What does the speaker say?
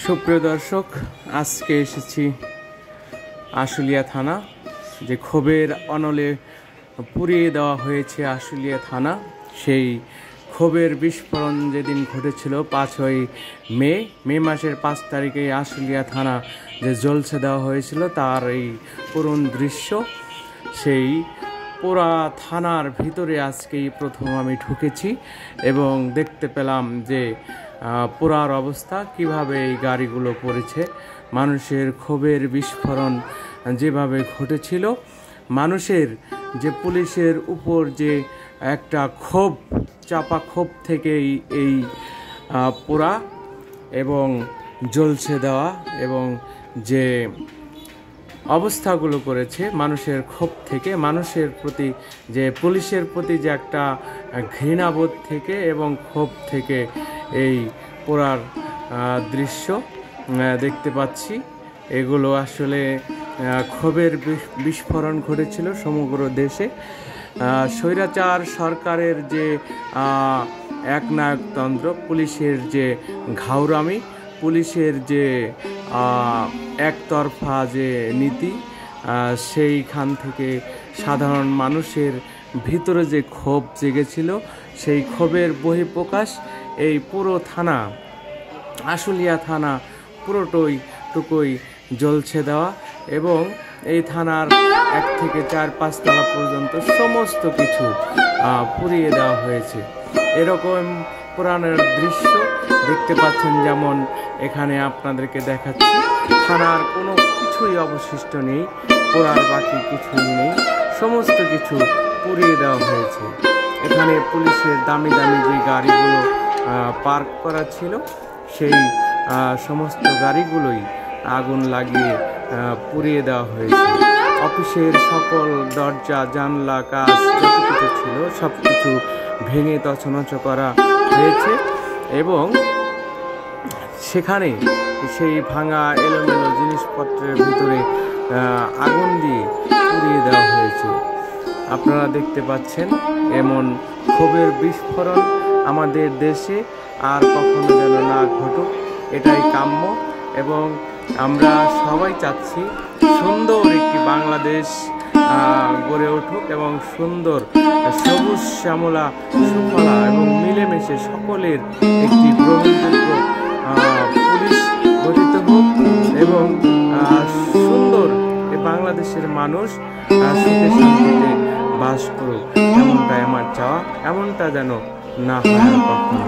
সুপ্রিয় দর্শক, আজকে এসেছি আশুলিয়া থানা, যে ক্ষোভের অনলে পুড়িয়ে দেওয়া হয়েছে আশুলিয়া থানা। সেই ক্ষোভের বিস্ফোরণ যেদিন ঘটেছিল 5ই মে মাসের 5 তারিখে আশুলিয়া থানা যে জ্বলছে দেওয়া হয়েছিল, তার এই করুণ দৃশ্য। সেই পুরা থানার ভিতরে আজকেই প্রথম আমি ঢুকেছি এবং দেখতে পেলাম যে পোড়ার অবস্থা, কিভাবে এই গাড়িগুলো পড়েছে। মানুষের ক্ষোভের বিস্ফোরণ যেভাবে ঘটেছিল, মানুষের যে পুলিশের উপর যে একটা ক্ষোভ, চাপা ক্ষোভ থেকেই এই পোড়া এবং জ্বলছে দেওয়া এবং যে অবস্থাগুলো করেছে, মানুষের ক্ষোভ থেকে, মানুষের প্রতি যে পুলিশের প্রতি যে একটা ঘৃণাবোধ থেকে এবং ক্ষোভ থেকে এই পোড়ার দৃশ্য দেখতে পাচ্ছি। এগুলো আসলে ক্ষোভের বিস্ফোরণ ঘটেছিল সমগ্র দেশে। স্বৈরাচার সরকারের যে একনায়কতন্ত্র, পুলিশের যে ঘাউরামি, পুলিশের যে একতরফা যে নীতি, সেইখান থেকে সাধারণ মানুষের ভিতরে যে ক্ষোভ জেগেছিল, সেই ক্ষোভের বহিঃপ্রকাশ এই পুরো থানা, আশুলিয়া থানা পুরোটুকুই জ্বলছে দেওয়া এবং এই থানার 1 থেকে 4-5 তলা পর্যন্ত সমস্ত কিছু পুড়িয়ে দেওয়া হয়েছে। এরকম পুরাণের দৃশ্য দেখতে পাচ্ছেন, যেমন এখানে আপনাদেরকে দেখাচ্ছি। থানার কোনো কিছুই অবশিষ্ট নেই, পোড়ার বাকি কিছুই নেই, সমস্ত কিছু পুড়িয়ে দেওয়া হয়েছে। এখানে পুলিশের দামি দামি যে গাড়িগুলো পার্ক করা ছিল, সেই সমস্ত গাড়িগুলোই আগুন লাগিয়ে পুড়িয়ে দেওয়া হয়েছে। অফিসের সকল দরজা জানলা কাচ যত কিছু ছিল সব কিছু ভেঙে তছনছ করা হয়েছে এবং সেখানে সেই ভাঙা এলোমেলো জিনিসপত্রের ভিতরে আগুন দিয়ে পুড়িয়ে দেওয়া হয়েছে। আপনারা দেখতে পাচ্ছেন, এমন ক্ষোভের বিস্ফোরণ আমাদের দেশে আর কখনো যেন না ঘটুক, এটাই কাম্য। এবং আমরা সবাই চাচ্ছি সুন্দর একটি বাংলাদেশ গড়ে উঠুক এবং সুন্দর সবুজ শ্যামলা সুফলা এবং মিলেমিশে সকলের একটি গ্রহণযোগ্য পুলিশ গঠিত হোক এবং সুন্দর বাংলাদেশের মানুষ সুখে শান্তিতে বাস করুক, এমনটাই আমার চাওয়া। এমনটা যেন না হয় কখনো।